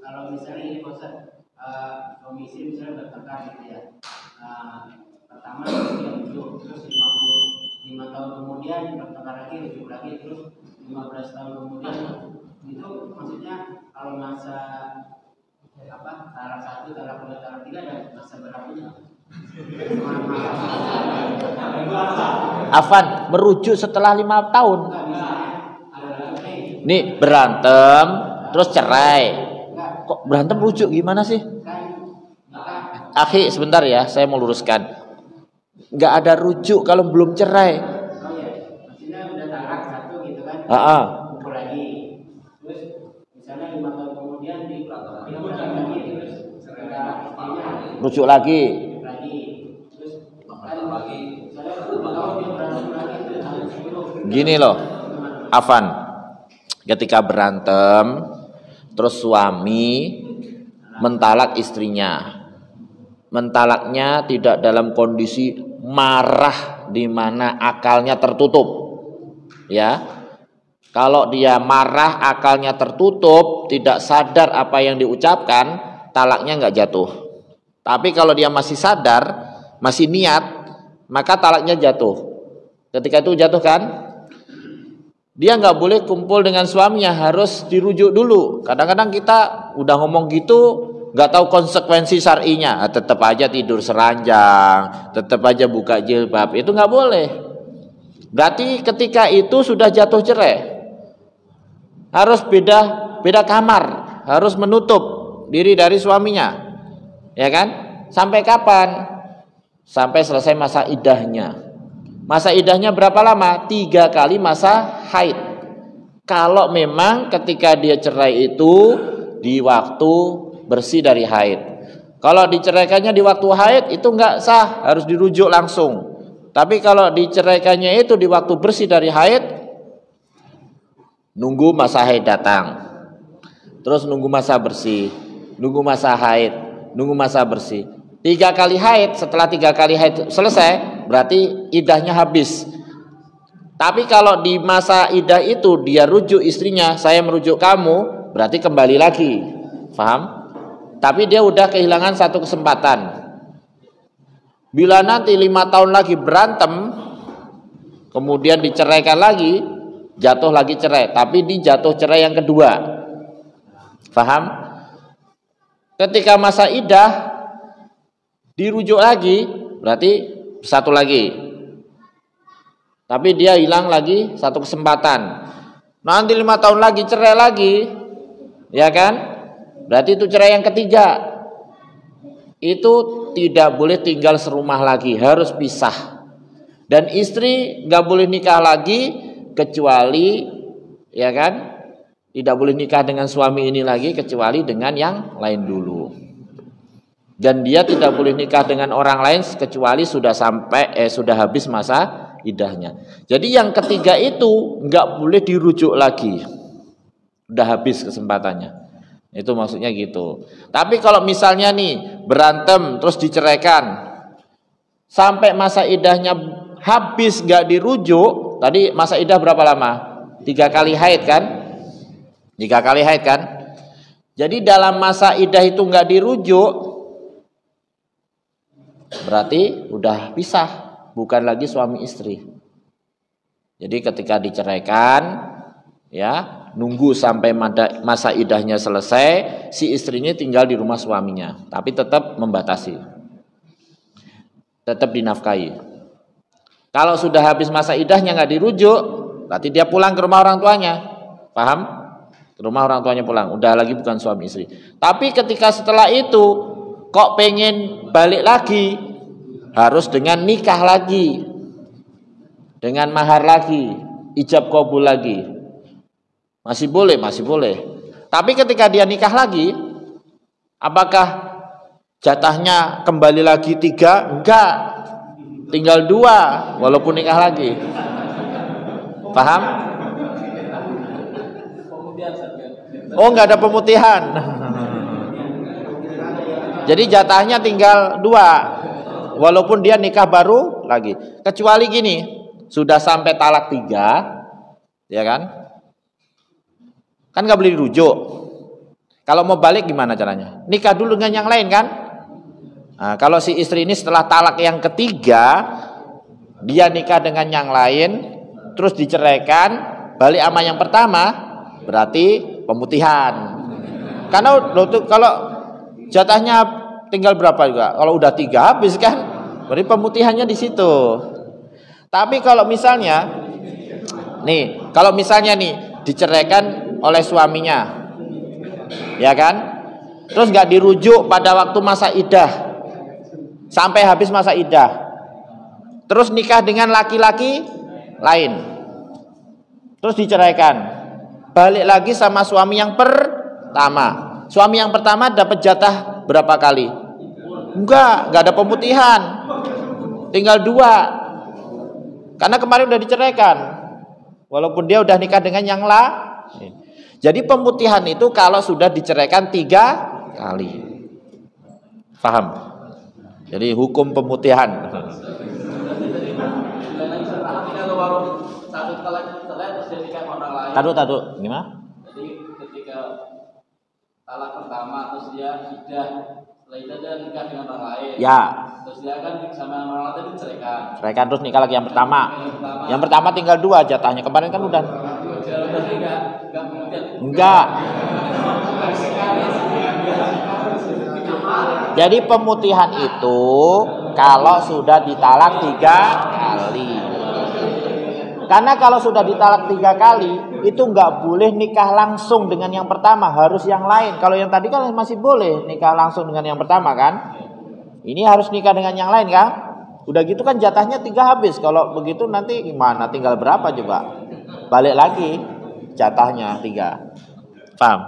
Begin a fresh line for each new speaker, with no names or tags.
kalau misalnya ini Ustaz, suami istri misalnya bertengkar gitu ya. Pertama dia rujuk, terus 55 tahun kemudian bertengkar lagi, rujuk lagi, terus 15 tahun kemudian itu maksudnya kalau masa talak 1, talak 2, talak 3 ada masa berlakunya.
Afan, merujuk setelah 5 tahun. Nih berantem terus cerai. Kok berantem rujuk gimana sih? Akhi sebentar ya, saya mau luruskan. Nggak ada rujuk kalau belum cerai.
Maksudnya udah talak 1 gitu kan? Kumpul lagi. Terus misalnya 5 tahun kemudian lagi terus istrinya
rujuk lagi.
Terus lagi. Misalnya 10 tahun dia berantem lagi terus
gini loh, Afan. Ketika berantem terus suami mentalak istrinya, mentalaknya tidak dalam kondisi marah di mana akalnya tertutup, ya. Kalau dia marah, akalnya tertutup, tidak sadar apa yang diucapkan, talaknya nggak jatuh. Tapi kalau dia masih sadar, masih niat, maka talaknya jatuh. Ketika itu jatuh kan, dia nggak boleh kumpul dengan suaminya, harus dirujuk dulu. Kadang-kadang kita udah ngomong gitu, nggak tahu konsekuensi syar'inya, tetap aja tidur seranjang, tetap aja buka jilbab, itu nggak boleh. Berarti ketika itu sudah jatuh cerai, harus beda kamar, harus menutup diri dari suaminya, ya kan? Sampai kapan? Sampai selesai masa iddahnya. Masa iddahnya berapa lama? 3 kali masa haid. Kalau memang ketika dia cerai itu di waktu bersih dari haid. Kalau diceraikannya di waktu haid itu enggak sah, harus dirujuk langsung. Tapi kalau diceraikannya itu di waktu bersih dari haid, nunggu masa haid datang. Terus nunggu masa bersih, nunggu masa haid, nunggu masa bersih. 3 kali haid, setelah 3 kali haid selesai, berarti iddahnya habis. Tapi kalau di masa iddah itu dia rujuk istrinya, saya merujuk kamu, berarti kembali lagi. Paham? Tapi dia udah kehilangan satu kesempatan. Bila nanti 5 tahun lagi berantem, kemudian diceraikan lagi, jatuh lagi cerai, tapi di jatuh cerai yang kedua. Paham? Ketika masa iddah dirujuk lagi, berarti satu lagi. Tapi dia hilang lagi satu kesempatan. Nanti 5 tahun lagi cerai lagi, ya kan? Berarti itu cerai yang ketiga. Itu tidak boleh tinggal serumah lagi, harus pisah. Dan istri nggak boleh nikah lagi kecuali, ya kan? Tidak boleh nikah dengan suami ini lagi kecuali dengan yang lain dulu. Dan dia tidak boleh nikah dengan orang lain kecuali sudah habis masa iddahnya. Jadi yang ketiga itu nggak boleh dirujuk lagi, udah habis kesempatannya. Itu maksudnya gitu. Tapi kalau misalnya nih berantem terus diceraikan, sampai masa iddahnya habis nggak dirujuk, tadi masa iddah berapa lama? 3 kali haid kan? 3 kali haid kan? Jadi dalam masa iddah itu nggak dirujuk, berarti udah pisah, bukan lagi suami istri. Jadi ketika diceraikan, ya nunggu sampai masa iddahnya selesai, si istrinya tinggal di rumah suaminya, tapi tetap membatasi, tetap dinafkahi. Kalau sudah habis masa iddahnya nggak dirujuk, berarti dia pulang ke rumah orang tuanya. Paham? Ke rumah orang tuanya pulang, udah lagi bukan suami istri. Tapi ketika setelah itu kok pengen balik lagi, harus dengan nikah lagi, dengan mahar lagi, ijab qabul lagi. Masih boleh, masih boleh. Tapi ketika dia nikah lagi, apakah jatahnya kembali lagi 3? Enggak, tinggal 2 walaupun nikah lagi. Paham? Oh, enggak ada pemutihan. Jadi jatahnya tinggal 2 walaupun dia nikah baru lagi. Kecuali gini, sudah sampai talak 3, ya kan? Kan nggak boleh dirujuk. Kalau mau balik gimana caranya? Nikah dulu dengan yang lain kan? Nah, kalau si istri ini setelah talak yang ketiga, dia nikah dengan yang lain, terus diceraikan, balik sama yang pertama, berarti pemutihan. Karena kalau jatahnya tinggal berapa juga? Kalau udah 3 habis kan, berarti pemutihannya di situ. Tapi kalau misalnya nih diceraikan oleh suaminya, ya kan? Terus nggak dirujuk pada waktu masa iddah sampai habis masa iddah, terus nikah dengan laki-laki lain, terus diceraikan, balik lagi sama suami yang pertama. Suami yang pertama dapat jatah berapa kali? Enggak ada pemutihan, tinggal 2. Karena kemarin udah diceraikan, walaupun dia udah nikah dengan yang lain. Jadi pemutihan itu kalau sudah diceraikan 3 kali. Paham? Jadi hukum pemutihan. Tadu, gimana?
Jadi ketika talak pertama terus dia iddah, setelah itu dia nikah dengan orang lain.
Ya.
Terus dia kan sama orang lain tadi diceraikan.
Ceraikan terus nikah lagi yang pertama. Yang pertama tinggal 2 jatahnya. Kemarin kan udah. Enggak. Jadi pemutihan itu kalau sudah ditalak 3 kali. Karena kalau sudah ditalak 3 kali, itu nggak boleh nikah langsung dengan yang pertama, harus yang lain. Kalau yang tadi kan masih boleh nikah langsung dengan yang pertama kan. Ini harus nikah dengan yang lain kan. Udah gitu kan jatahnya 3 habis. Kalau begitu nanti gimana? Tinggal berapa coba? Balik lagi jatahnya 3. Paham?